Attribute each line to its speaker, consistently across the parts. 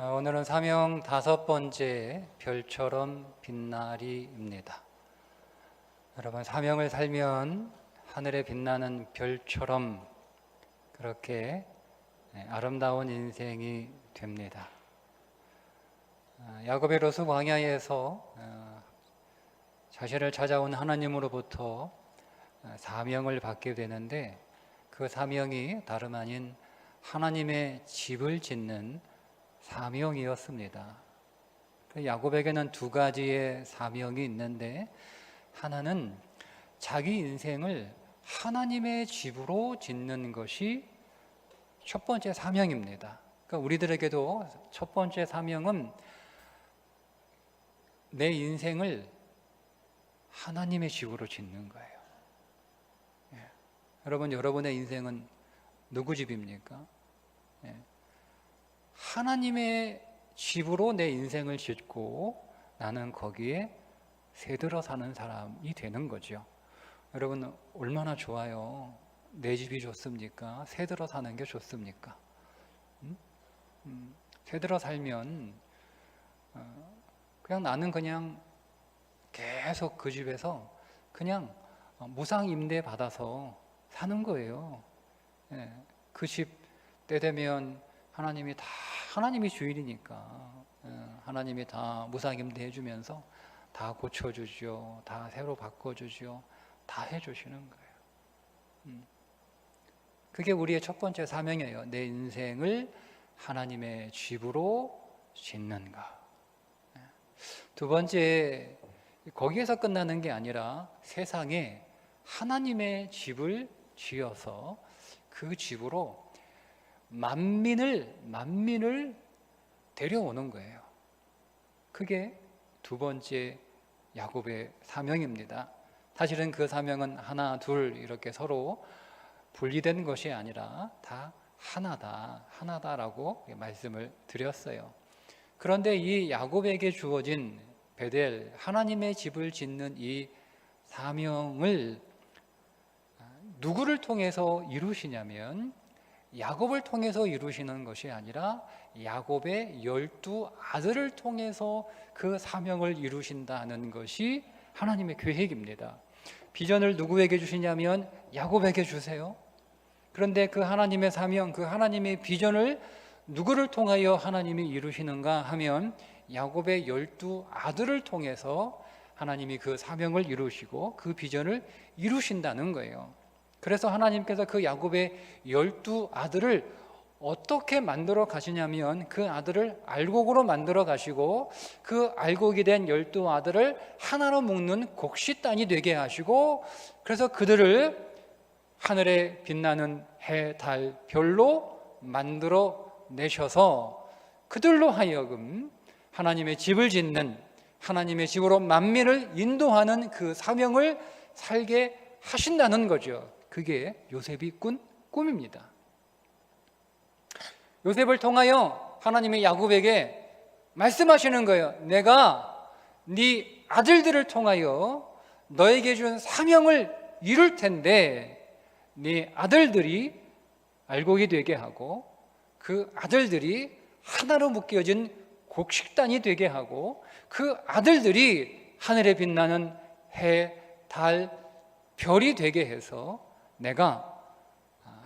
Speaker 1: 오늘은 사명 5번째 별처럼 빛나리입니다. 여러분, 사명을 살면 하늘에 빛나는 별처럼 그렇게 아름다운 인생이 됩니다. 야곱의 로스 광야에서 자신을 찾아온 하나님으로부터 사명을 받게 되는데, 그 사명이 다름 아닌 하나님의 집을 짓는 사명이었습니다. 야곱에게는 두 가지의 사명이 있는데, 하나는 자기 인생을 하나님의 집으로 짓는 것이 첫 번째 사명입니다. 그러니까 우리들에게도 첫 번째 사명은 내 인생을 하나님의 집으로 짓는 거예요. 여러분, 여러분의 인생은 누구 집입니까? 하나님의 집으로 내 인생을 짓고 나는 거기에 새들어 사는 사람이 되는 거죠. 여러분, 얼마나 좋아요? 내 집이 좋습니까? 새들어 사는 게 좋습니까? 새들어 살면 나는 그냥 계속 그 집에서 그냥 무상 임대 받아서 사는 거예요. 그 집 때 되면 하나님이 주인이니까 하나님이 다 무상 임대 해주면서 다 고쳐주죠, 다 새로 바꿔주죠, 다 해주시는 거예요. 그게 우리의 첫 번째 사명이에요. 내 인생을 하나님의 집으로 짓는가. 두 번째, 거기에서 끝나는 게 아니라 세상에 하나님의 집을 지어서 그 집으로 만민을 데려오는 거예요. 그게 두 번째 야곱의 사명입니다. 사실은 그 사명은 하나, 둘 이렇게 서로 분리된 것이 아니라 다 하나다라고 말씀을 드렸어요. 그런데 이 야곱에게 주어진 베델, 하나님의 집을 짓는 이 사명을 누구를 통해서 이루시냐면, 야곱을 통해서 이루시는 것이 아니라 야곱의 12아들을 통해서 그 사명을 이루신다는 것이 하나님의 계획입니다. 비전을 누구에게 주시냐면 야곱에게 주세요. 그런데 그 하나님의 사명, 그 하나님의 비전을 누구를 통하여 하나님이 이루시는가 하면 야곱의 12아들을 통해서 하나님이 그 사명을 이루시고 그 비전을 이루신다는 거예요. 그래서 하나님께서 그 야곱의 12아들을 어떻게 만들어 가시냐면, 그 아들을 알곡으로 만들어 가시고 그 알곡이 된 12아들을 하나로 묶는 곡식단이 되게 하시고, 그래서 그들을 하늘에 빛나는 해, 달, 별로 만들어 내셔서 그들로 하여금 하나님의 집을 짓는, 하나님의 집으로 만민을 인도하는 그 사명을 살게 하신다는 거죠. 그게 요셉이 꾼 꿈입니다. 요셉을 통하여 하나님의 야곱에게 말씀하시는 거예요. 내가 네 아들들을 통하여 너에게 준 사명을 이룰 텐데, 네 아들들이 알곡이 되게 하고 그 아들들이 하나로 묶여진 곡식단이 되게 하고 그 아들들이 하늘에 빛나는 해, 달, 별이 되게 해서 내가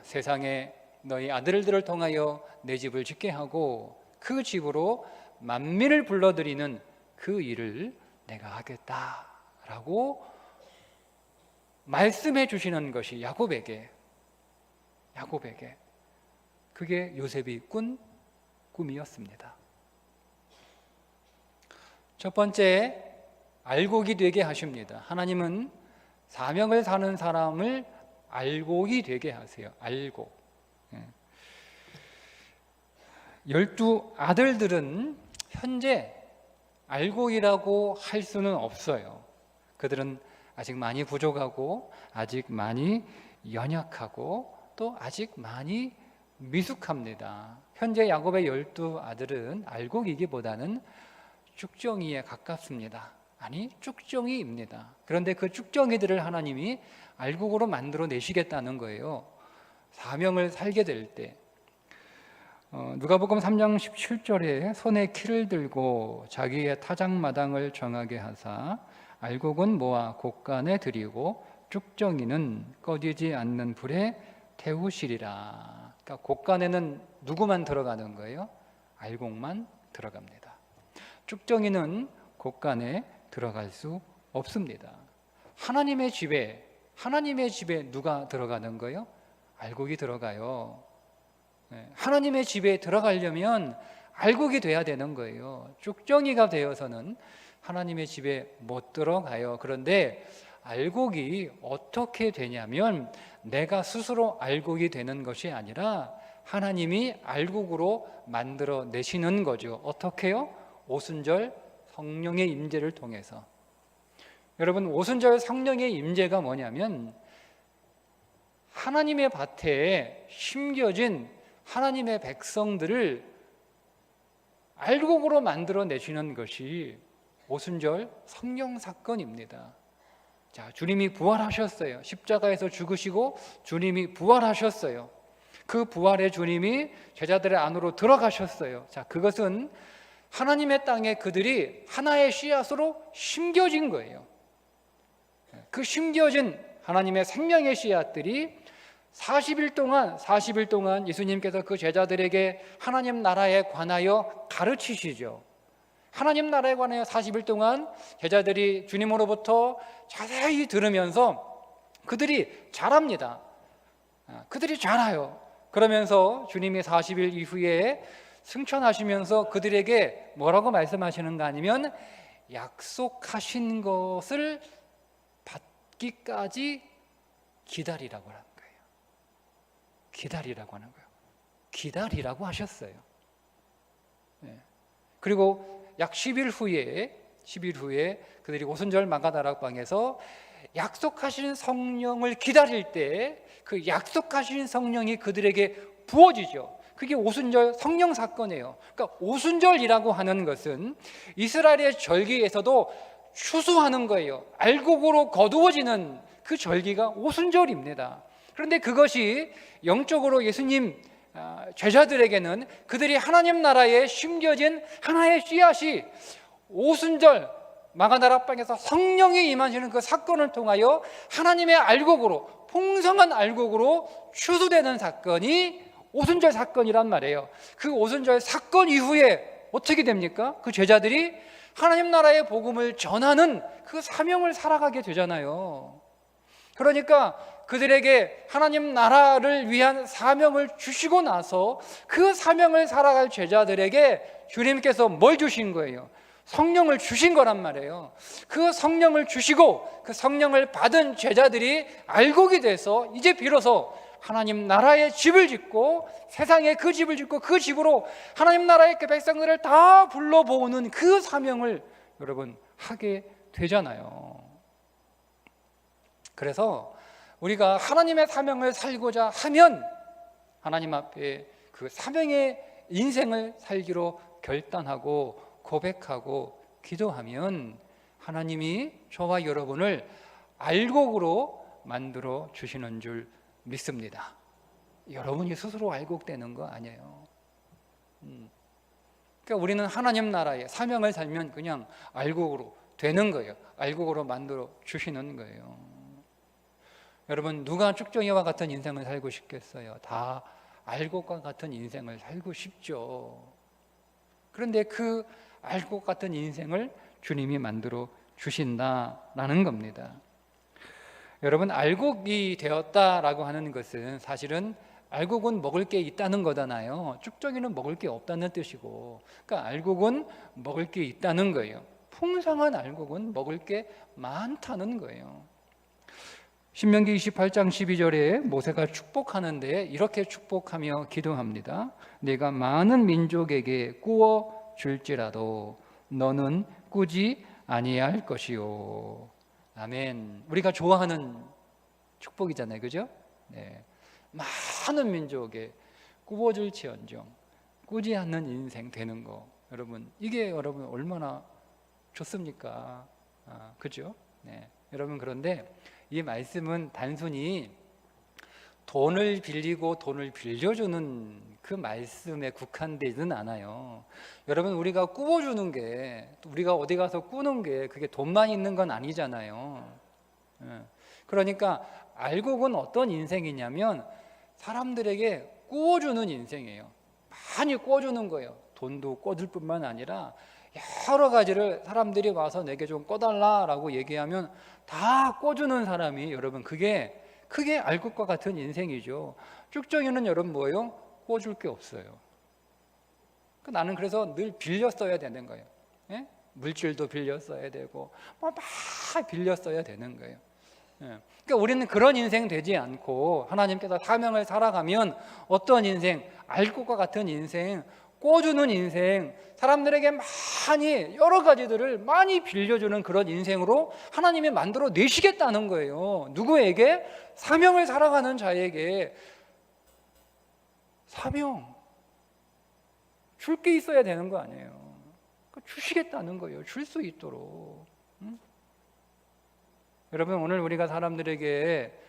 Speaker 1: 세상에 너희 아들들을 통하여 내 집을 짓게 하고 그 집으로 만민을 불러들이는 그 일을 내가 하겠다라고 말씀해 주시는 것이 야곱에게 그게 요셉이 꾼 꿈이었습니다. 첫 번째, 알곡이 되게 하십니다. 하나님은 사명을 사는 사람을 알곡이 되게 하세요. 알곡. 12아들들은 현재 알곡이라고 할 수는 없어요. 그들은 아직 많이 부족하고 아직 많이 연약하고 또 아직 많이 미숙합니다. 현재 야곱의 12아들은 알곡이기보다는 쭉정이에 가깝습니다. 아니, 쭉정이입니다. 그런데 그 쭉정이들을 하나님이 알곡으로 만들어 내시겠다는 거예요. 사명을 살게 될 때 누가복음 3장 17절에 손에 키를 들고 자기의 타작마당을 정하게 하사 알곡은 모아 곳간에 들이고 쭉정이는 꺼지지 않는 불에 태우시리라. 그러니까 곳간에는 누구만 들어가는 거예요? 알곡만 들어갑니다. 쭉정이는 곳간에 들어갈 수 없습니다. 하나님의 집에 누가 들어가는 거예요? 알곡이 들어가요. 하나님의 집에 들어가려면 알곡이 돼야 되는 거예요. 쭉정이가 되어서는 하나님의 집에 못 들어가요. 그런데 알곡이 어떻게 되냐면 내가 스스로 알곡이 되는 것이 아니라 하나님이 알곡으로 만들어 내시는 거죠. 어떻게요? 오순절 성령의 임재를 통해서. 여러분, 오순절 성령의 임재가 뭐냐면 하나님의 밭에 심겨진 하나님의 백성들을 알곡으로 만들어 내시는 것이 오순절 성령 사건입니다. 자, 주님이 부활하셨어요. 십자가에서 죽으시고 주님이 부활하셨어요. 그 부활의 주님이 제자들의 안으로 들어가셨어요. 자, 그것은 하나님의 땅에 그들이 하나의 씨앗으로 심겨진 거예요. 그 심겨진 하나님의 생명의 씨앗들이 40일 동안 예수님께서 그 제자들에게 하나님 나라에 관하여 가르치시죠. 하나님 나라에 관하여 40일 동안 제자들이 주님으로부터 자세히 들으면서 그들이 잘합니다. 그들이 잘해요. 그러면서 주님이 40일 이후에 승천하시면서 그들에게 뭐라고 말씀하시는가 아니면 약속하신 것을 받기까지 기다리라고 하는 거예요. 기다리라고 하는 거예요. 기다리라고 하셨어요. 그리고 약 10일 후에 그들이 오순절 마가다락방에서 약속하신 성령을 기다릴 때 그 약속하신 성령이 그들에게 부어지죠. 그게 오순절 성령 사건이에요. 그러니까 오순절이라고 하는 것은 이스라엘의 절기에서도 추수하는 거예요. 알곡으로 거두어지는 그 절기가 오순절입니다. 그런데 그것이 영적으로 예수님 제자들에게는 그들이 하나님 나라에 심겨진 하나의 씨앗이 오순절 마가다락방에서 성령이 임하시는 그 사건을 통하여 하나님의 알곡으로, 풍성한 알곡으로 추수되는 사건이 오순절 사건이란 말이에요. 그 오순절 사건 이후에 어떻게 됩니까? 그 제자들이 하나님 나라의 복음을 전하는 그 사명을 살아가게 되잖아요. 그러니까 그들에게 하나님 나라를 위한 사명을 주시고 나서 그 사명을 살아갈 제자들에게 주님께서 뭘 주신 거예요? 성령을 주신 거란 말이에요. 그 성령을 주시고 그 성령을 받은 제자들이 알곡이 돼서 이제 비로소 하나님 나라의 집을 짓고 세상에 그 집을 짓고 그 집으로 하나님 나라의 그 백성들을 다 불러모으는 그 사명을 여러분 하게 되잖아요. 그래서 우리가 하나님의 사명을 살고자 하면 하나님 앞에 그 사명의 인생을 살기로 결단하고 고백하고 기도하면 하나님이 저와 여러분을 알곡으로 만들어 주시는 줄 믿습니다. 여러분이 스스로 알곡되는 거 아니에요. 그러니까 우리는 하나님 나라의 사명을 살면 그냥 알곡으로 되는 거예요. 알곡으로 만들어 주시는 거예요. 여러분, 누가 쭉정이와 같은 인생을 살고 싶겠어요? 다 알곡과 같은 인생을 살고 싶죠. 그런데 그 알곡 같은 인생을 주님이 만들어 주신다라는 겁니다. 여러분, 알곡이 되었다라고 하는 것은 사실은 알곡은 먹을 게 있다는 거잖아요. 쭉정이는 먹을 게 없다는 뜻이고, 그러니까 알곡은 먹을 게 있다는 거예요. 풍성한 알곡은 먹을 게 많다는 거예요. 신명기 28장 12절에 모세가 축복하는데 이렇게 축복하며 기도합니다. 내가 많은 민족에게 구워 줄지라도 너는 꾸지 아니할 것이요. 아멘. 우리가 좋아하는 축복이잖아요, 그죠? 네. 많은 민족에 구워줄지언정 꾸지 않는 인생 되는 거, 여러분 이게 여러분 얼마나 좋습니까? 그죠? 네. 여러분, 그런데 이 말씀은 단순히 돈을 빌리고 돈을 빌려주는 그 말씀에 국한되지는 않아요. 여러분, 우리가 꾸어주는 게, 우리가 어디 가서 꾸는 게 그게 돈만 있는 건 아니잖아요. 그러니까 알곡은 어떤 인생이냐면 사람들에게 꾸어주는 인생이에요. 많이 꾸어주는 거예요. 돈도 꿔줄 뿐만 아니라 여러 가지를 사람들이 와서 내게 좀 꿔달라라고 얘기하면 다 꿔주는 사람이, 여러분, 그게 알곡과 같은 인생이죠. 쭉정이는 여러분 뭐예요? 꿔줄 게 없어요. 나는 그래서 늘 빌려 써야 되는 거예요. 예? 물질도 빌려 써야 되고 막 빌려 써야 되는 거예요. 예. 그러니까 우리는 그런 인생 되지 않고 하나님께서 사명을 살아가면 어떤 인생? 알곡과 같은 인생, 꿔주는 인생, 사람들에게 많이 여러 가지들을 많이 빌려주는 그런 인생으로 하나님이 만들어 내시겠다는 거예요. 누구에게? 사명을 살아가는 자에게. 사명 줄 게 있어야 되는 거 아니에요. 주시겠다는 거예요. 줄 수 있도록. 여러분, 오늘 우리가 사람들에게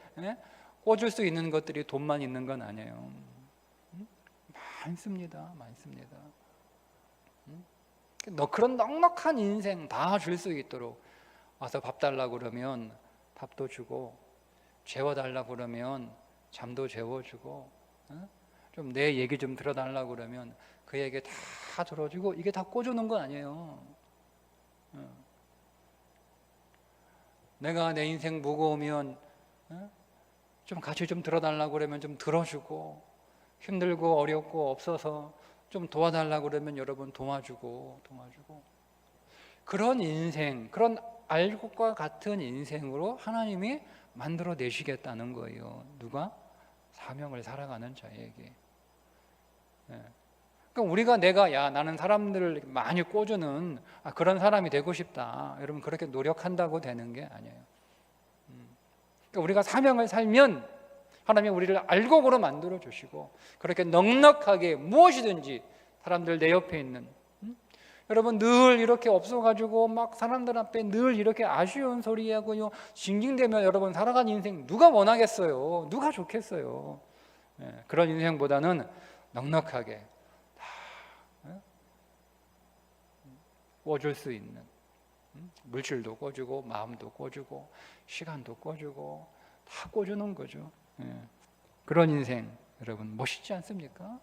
Speaker 1: 꿔줄 수 있는 것들이 돈만 있는 건 아니에요. 많습니다. 그런 넉넉한 인생 다 줄 수 있도록 와서 밥 달라고 그러면 밥도 주고, 재워달라고 그러면 잠도 재워주고, 좀 내 얘기 좀 들어달라고 그러면 그 얘기 다 들어주고, 이게 다 꿔주는 건 아니에요. 내가 내 인생 무거우면 좀 같이 좀 들어달라고 그러면 좀 들어주고, 힘들고 어렵고 없어서 좀 도와달라고 그러면 여러분 도와주고. 그런 인생, 그런 알곡과 같은 인생으로 하나님이 만들어 내시겠다는 거예요. 누가? 사명을 살아가는 자에게. 그러니까 우리가 나는 사람들을 많이 꿔주는 그런 사람이 되고 싶다, 여러분, 그렇게 노력한다고 되는 게 아니에요. 그러니까 우리가 사명을 살면 하나님이 우리를 알곡으로 만들어 주시고, 그렇게 넉넉하게 무엇이든지 사람들 내 옆에 있는, 여러분, 늘 이렇게 없어가지고 막 사람들 앞에 늘 이렇게 아쉬운 소리하고요, 징징대며 여러분 살아가는 인생 누가 원하겠어요? 누가 좋겠어요? 그런 인생보다는 넉넉하게 다 꿔줄 수 있는, 물질도 꿔주고 마음도 꿔주고 시간도 꿔주고 다 꿔주는 거죠. 그런 인생, 여러분, 멋있지 않습니까?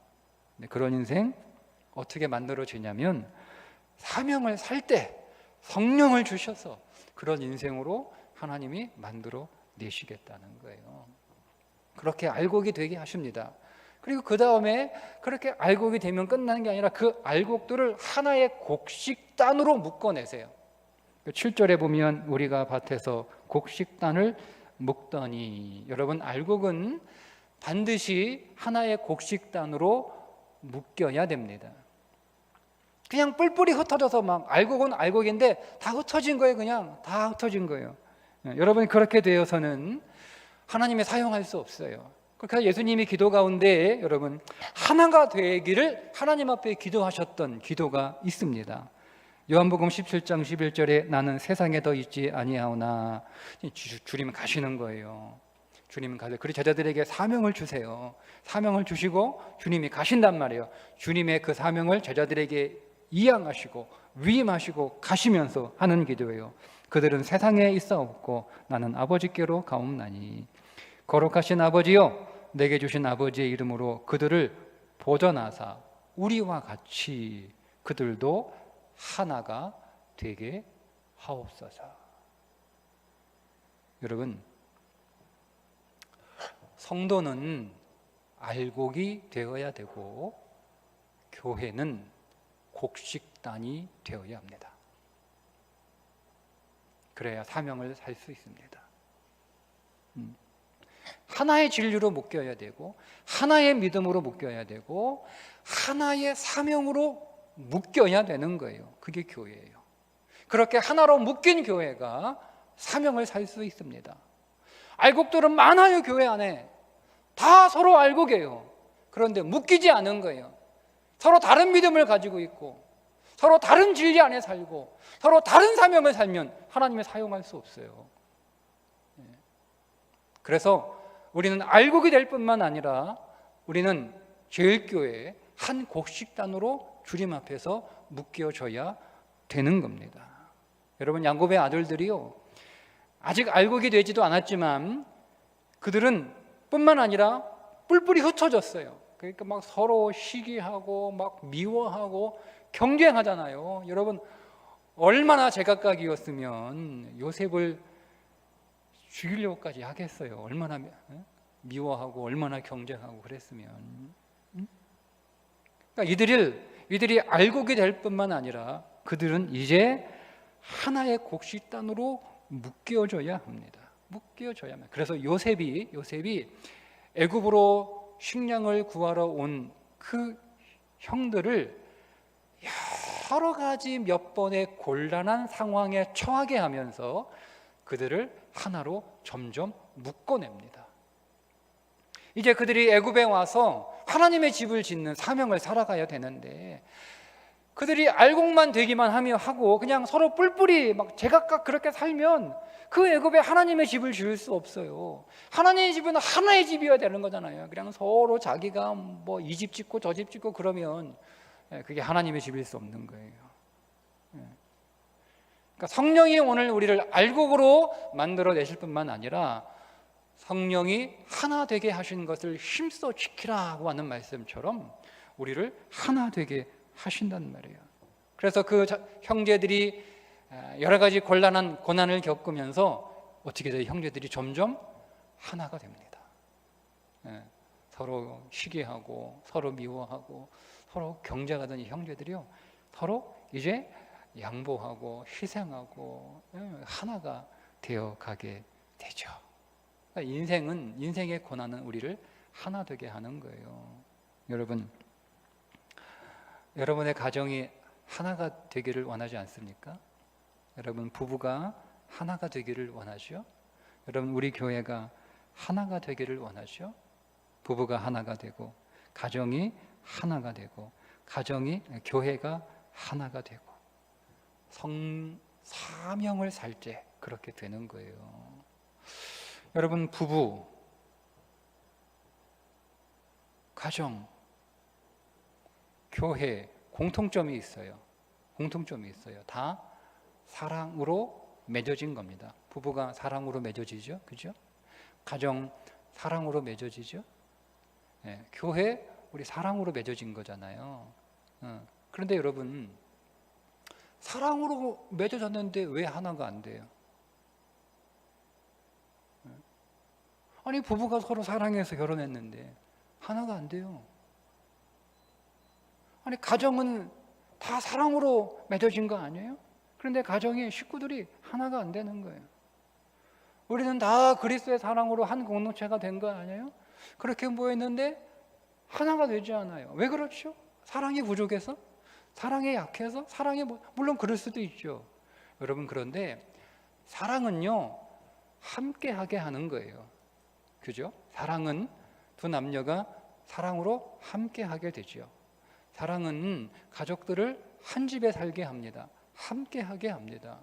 Speaker 1: 그런 인생 어떻게 만들어지냐면 사명을 살 때 성령을 주셔서 그런 인생으로 하나님이 만들어 내시겠다는 거예요. 그렇게 알곡이 되게 하십니다. 그리고 그 다음에 그렇게 알곡이 되면 끝나는 게 아니라 그 알곡들을 하나의 곡식단으로 묶어내세요. 7절에 보면 우리가 밭에서 곡식단을 묶더니, 여러분, 알곡은 반드시 하나의 곡식단으로 묶여야 됩니다. 그냥 뿔뿔이 흩어져서 막 알곡은 알곡인데 다 흩어진 거예요. 그냥 다 흩어진 거예요. 여러분, 그렇게 되어서는 하나님이 사용할 수 없어요. 그러니까 예수님이 기도 가운데 여러분 하나가 되기를 하나님 앞에 기도하셨던 기도가 있습니다. 요한복음 17장 11절에 나는 세상에 더 있지 아니하오나, 주님 가시는 거예요. 주님 가세요. 그리고 제자들에게 사명을 주세요. 사명을 주시고 주님이 가신단 말이에요. 주님의 그 사명을 제자들에게 이양하시고 위임하시고 가시면서 하는 기도예요. 그들은 세상에 있사옵고 나는 아버지께로 가옵나니, 거룩하신 아버지여, 내게 주신 아버지의 이름으로 그들을 보전하사 우리와 같이 그들도 하나가 되게 하옵소서. 여러분, 성도는 알곡이 되어야 되고 교회는 곡식단이 되어야 합니다. 그래야 사명을 살 수 있습니다. 하나의 진리로 묶여야 되고, 하나의 믿음으로 묶여야 되고, 하나의 사명으로 묶여야 되는 거예요. 그게 교회예요. 그렇게 하나로 묶인 교회가 사명을 살 수 있습니다. 알곡들은 많아요. 교회 안에 다 서로 알곡이에요. 그런데 묶이지 않은 거예요. 서로 다른 믿음을 가지고 있고, 서로 다른 진리 안에 살고, 서로 다른 사명을 살면 하나님이 사용할 수 없어요. 그래서 우리는 알곡이 될 뿐만 아니라 우리는 제일교회 한 곡식단으로 주님 앞에서 묶여져야 되는 겁니다. 여러분, 야곱의 아들들이요, 아직 알곡이 되지도 않았지만 그들은 뿐만 아니라 뿔뿔이 흩어졌어요. 그러니까 막 서로 시기하고 막 미워하고 경쟁하잖아요. 여러분, 얼마나 제각각이었으면 요셉을 죽이려고까지 하겠어요. 얼마나 미워하고 얼마나 경쟁하고 그랬으면. 그러니까 이들이 알곡이 될 뿐만 아니라 그들은 이제 하나의 곡식단으로 묶여져야 합니다. 묶여져야 합니다. 그래서 요셉이 애굽으로 식량을 구하러 온 그 형들을 여러 가지 몇 번의 곤란한 상황에 처하게 하면서 그들을 하나로 점점 묶어냅니다. 이제 그들이 애굽에 와서 하나님의 집을 짓는 사명을 살아가야 되는데 그들이 알곡만 되기만 하고 그냥 서로 뿔뿔이 막 제각각 그렇게 살면 그 애굽에 하나님의 집을 지을 수 없어요. 하나님의 집은 하나의 집이어야 되는 거잖아요. 그냥 서로 자기가 뭐 이 집 짓고 저 집 짓고 그러면 그게 하나님의 집일 수 없는 거예요. 그러니까 성령이 오늘 우리를 알곡으로 만들어내실 뿐만 아니라 성령이 하나 되게 하신 것을 힘써 지키라고 하는 말씀처럼 우리를 하나 되게 하신단 말이에요. 그래서 그 형제들이 여러 가지 곤란한 고난을 겪으면서 어떻게 돼요? 형제들이 점점 하나가 됩니다. 서로 시기하고 서로 미워하고 서로 경쟁하던 이 형제들이요, 서로 이제 양보하고 희생하고 하나가 되어 가게 되죠. 그러니까 인생의 고난은 우리를 하나 되게 하는 거예요. 여러분의 가정이 하나가 되기를 원하지 않습니까? 여러분, 부부가 하나가 되기를 원하죠? 여러분, 우리 교회가 하나가 되기를 원하죠? 부부가 하나가 되고 가정이 하나가 되고 교회가 하나가 되고 사명을 살 때 그렇게 되는 거예요. 여러분, 부부, 가정, 교회 공통점이 있어요. 다 사랑으로 맺어진 겁니다. 부부가 사랑으로 맺어지죠, 그죠? 가정 사랑으로 맺어지죠. 교회 우리 사랑으로 맺어진 거잖아요. 그런데 여러분, 사랑으로 맺어졌는데 왜 하나가 안 돼요? 아니, 부부가 서로 사랑해서 결혼했는데 하나가 안 돼요. 아니, 가정은 다 사랑으로 맺어진 거 아니에요? 그런데 가정의 식구들이 하나가 안 되는 거예요. 우리는 다 그리스도의 사랑으로 한 공동체가 된 거 아니에요? 그렇게 모였는데 하나가 되지 않아요. 왜 그렇죠? 사랑이 부족해서? 사랑이 약해서? 물론 그럴 수도 있죠. 여러분, 그런데 사랑은요, 함께하게 하는 거예요. 그죠? 사랑은 두 남녀가 사랑으로 함께하게 되죠. 사랑은 가족들을 한 집에 살게 합니다. 함께하게 합니다.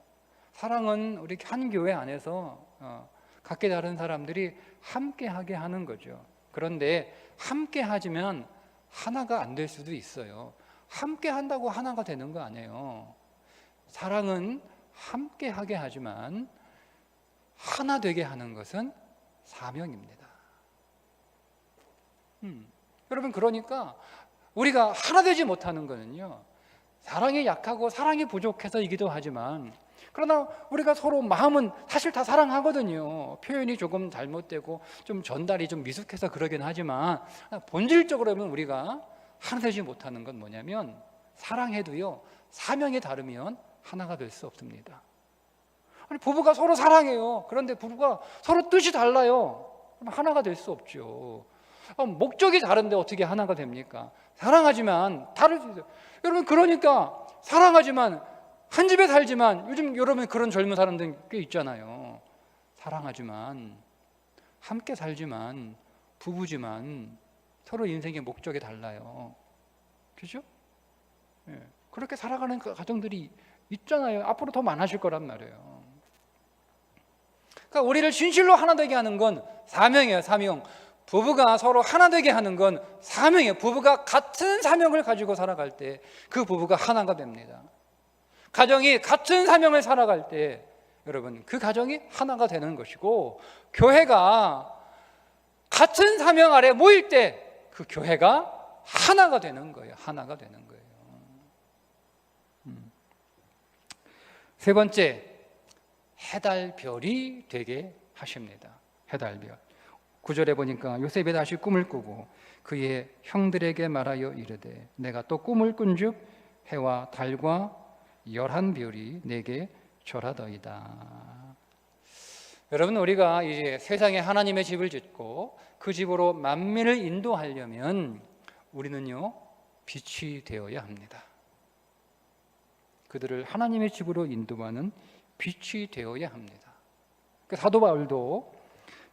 Speaker 1: 사랑은 우리 한 교회 안에서 각기 다른 사람들이 함께하게 하는 거죠. 그런데 함께하지만 하나가 안 될 수도 있어요. 함께한다고 하나가 되는 거 아니에요. 사랑은 함께하게 하지만 하나 되게 하는 것은 사명입니다. 여러분, 그러니까 우리가 하나 되지 못하는 거는요, 사랑이 약하고 사랑이 부족해서이기도 하지만, 그러나 우리가 서로 마음은 사실 다 사랑하거든요. 표현이 조금 잘못되고 좀 전달이 좀 미숙해서 그러긴 하지만 본질적으로는 우리가 하나 되지 못하는 건 뭐냐면, 사랑해도요, 사명이 다르면 하나가 될 수 없습니다. 아니, 부부가 서로 사랑해요. 그런데 부부가 서로 뜻이 달라요. 그럼 하나가 될 수 없죠. 목적이 다른데 어떻게 하나가 됩니까? 사랑하지만 다를 수 있어요. 여러분, 그러니까 사랑하지만 한 집에 살지만, 요즘 여러분 그런 젊은 사람들 꽤 있잖아요. 사랑하지만 함께 살지만 부부지만 서로 인생의 목적이 달라요. 그죠? 그렇게 살아가는 가정들이 있잖아요. 앞으로 더 많아질 거란 말이에요. 그러니까 우리를 진실로 하나 되게 하는 건 사명이에요. 사명. 부부가 서로 하나 되게 하는 건 사명이에요. 부부가 같은 사명을 가지고 살아갈 때 그 부부가 하나가 됩니다. 가정이 같은 사명을 살아갈 때 여러분 그 가정이 하나가 되는 것이고, 교회가 같은 사명 아래 모일 때 그 교회가 하나가 되는 거예요. 하나가 되는 거예요. 세 번째, 해달별이 되게 하십니다. 해달별. 9절에 보니까 요셉이 다시 꿈을 꾸고 그의 형들에게 말하여 이르되 내가 또 꿈을 꾼즉 해와 달과 11별이 내게 절하더이다. 여러분, 우리가 이제 세상에 하나님의 집을 짓고 그 집으로 만민을 인도하려면 우리는요 빛이 되어야 합니다. 그들을 하나님의 집으로 인도하는 빛이 되어야 합니다. 사도 바울도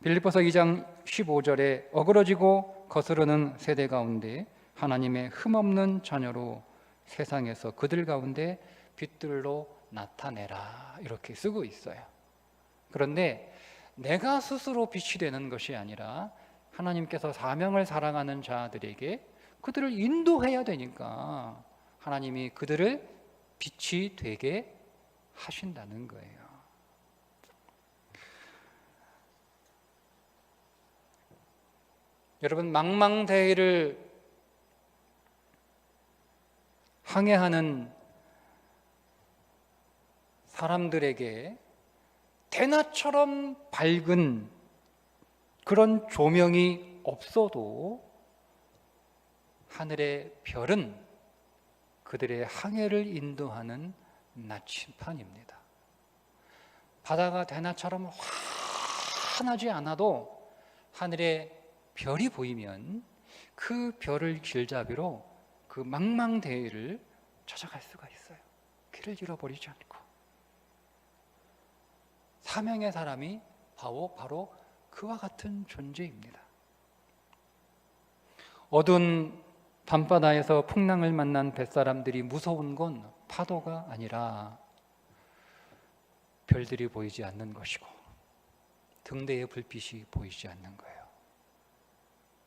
Speaker 1: 빌립보서 2장 15절에 어그러지고 거스르는 세대 가운데 하나님의 흠없는 자녀로 세상에서 그들 가운데 빛들로 나타내라 이렇게 쓰고 있어요. 그런데 내가 스스로 빛이 되는 것이 아니라 하나님께서 사명을 사랑하는 자들에게 그들을 인도해야 되니까 하나님이 그들을 빛이 되게 하신다는 거예요. 여러분, 망망대해를 항해하는 사람들에게 대낮처럼 밝은 그런 조명이 없어도 하늘의 별은 그들의 항해를 인도하는 나침판입니다. 바다가 대낮처럼 환하지 않아도 하늘에 별이 보이면 그 별을 길잡이로 그 망망대해를 찾아갈 수가 있어요. 길을 잃어버리지 않고. 사명의 사람이 바로 그와 같은 존재입니다. 어두운 밤바다에서 풍랑을 만난 뱃사람들이 무서운 건 파도가 아니라 별들이 보이지 않는 것이고 등대의 불빛이 보이지 않는 거예요.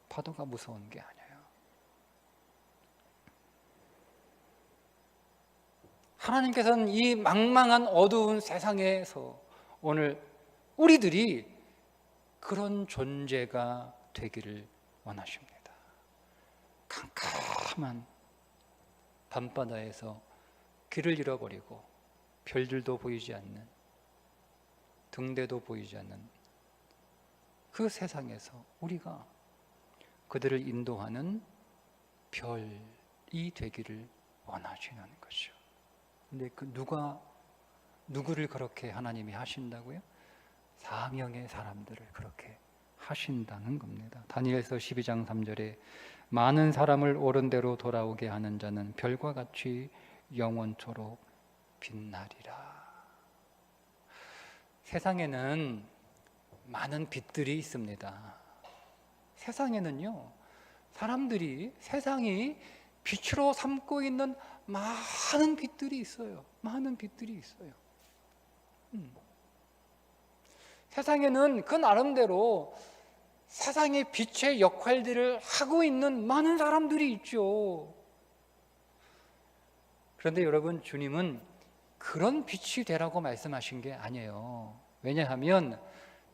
Speaker 1: 파도가 무서운 게 아니에요. 하나님께서는 이 망망한 어두운 세상에서 오늘 우리들이 그런 존재가 되기를 원하십니다. 캄캄한 밤바다에서 길을 잃어버리고 별들도 보이지 않는, 등대도 보이지 않는 그 세상에서 우리가 그들을 인도하는 별이 되기를 원하시는 것이죠. 근데 누구를 그렇게 하나님이 하신다고요? 사명의 사람들을 그렇게 하신다는 겁니다. 다니엘서 12장 3절에 많은 사람을 옳은 대로 돌아오게 하는 자는 별과 같이 영원토록 빛나리라. 세상에는 많은 빛들이 있습니다. 세상에는요, 사람들이 세상이 빛으로 삼고 있는 많은 빛들이 있어요. 많은 빛들이 있어요. 세상에는 그 나름대로 세상의 빛의 역할들을 하고 있는 많은 사람들이 있죠. 그런데 여러분, 주님은 그런 빛이 되라고 말씀하신 게 아니에요. 왜냐하면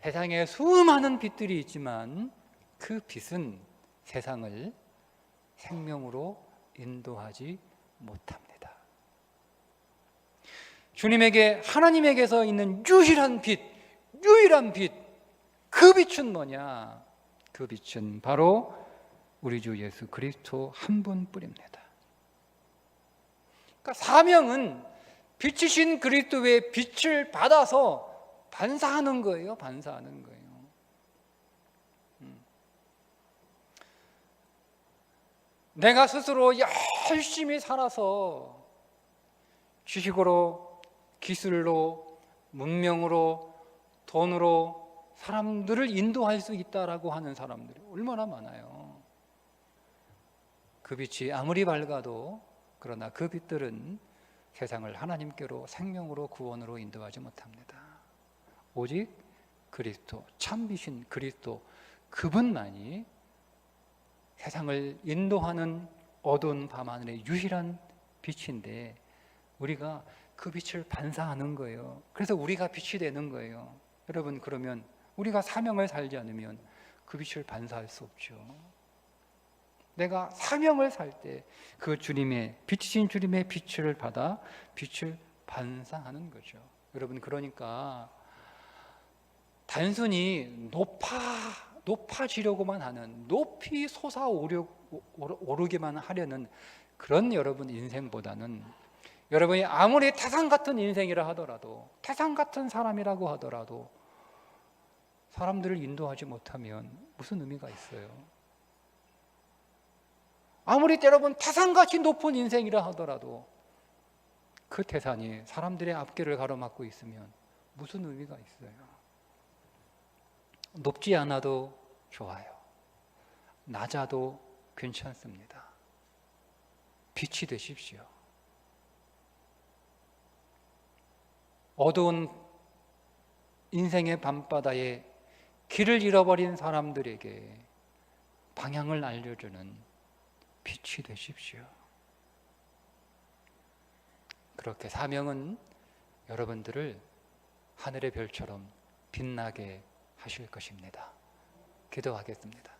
Speaker 1: 세상에 수많은 빛들이 있지만 그 빛은 세상을 생명으로 인도하지 못합니다. 주님에게, 하나님에게서 있는 유일한 빛, 그 빛은 뭐냐? 그 빛은 바로 우리 주 예수 그리스도 한 분뿐입니다. 그러니까 사명은 빛이신 그리스도의 빛을 받아서 반사하는 거예요. 반사하는 거예요. 내가 스스로 열심히 살아서 지식으로, 기술로, 문명으로, 돈으로 사람들을 인도할 수 있다라고 하는 사람들이 얼마나 많아요. 그 빛이 아무리 밝아도 그러나 그 빛들은 세상을 하나님께로, 생명으로, 구원으로 인도하지 못합니다. 오직 그리스도, 참빛인 그리스도, 그분만이 세상을 인도하는 어두운 밤하늘의 유일한 빛인데 우리가 그 빛을 반사하는 거예요. 그래서 우리가 빛이 되는 거예요. 여러분, 그러면 우리가 사명을 살지 않으면 그 빛을 반사할 수 없죠. 내가 사명을 살 때 그 주님의 빛이신 주님의 빛을 받아 빛을 반사하는 거죠. 여러분, 그러니까 단순히 높아지려고만 하는, 높이 솟아오르기만 하려는 그런 여러분 인생보다는, 여러분이 아무리 태산 같은 인생이라 하더라도, 태산 같은 사람이라고 하더라도 사람들을 인도하지 못하면 무슨 의미가 있어요? 아무리 여러분 태산같이 높은 인생이라 하더라도 그 태산이 사람들의 앞길을 가로막고 있으면 무슨 의미가 있어요? 높지 않아도 좋아요. 낮아도 괜찮습니다. 빛이 되십시오. 어두운 인생의 밤바다에 길을 잃어버린 사람들에게 방향을 알려주는 빛이 되십시오. 그렇게 사명은 여러분들을 하늘의 별처럼 빛나게 하실 것입니다. 기도하겠습니다.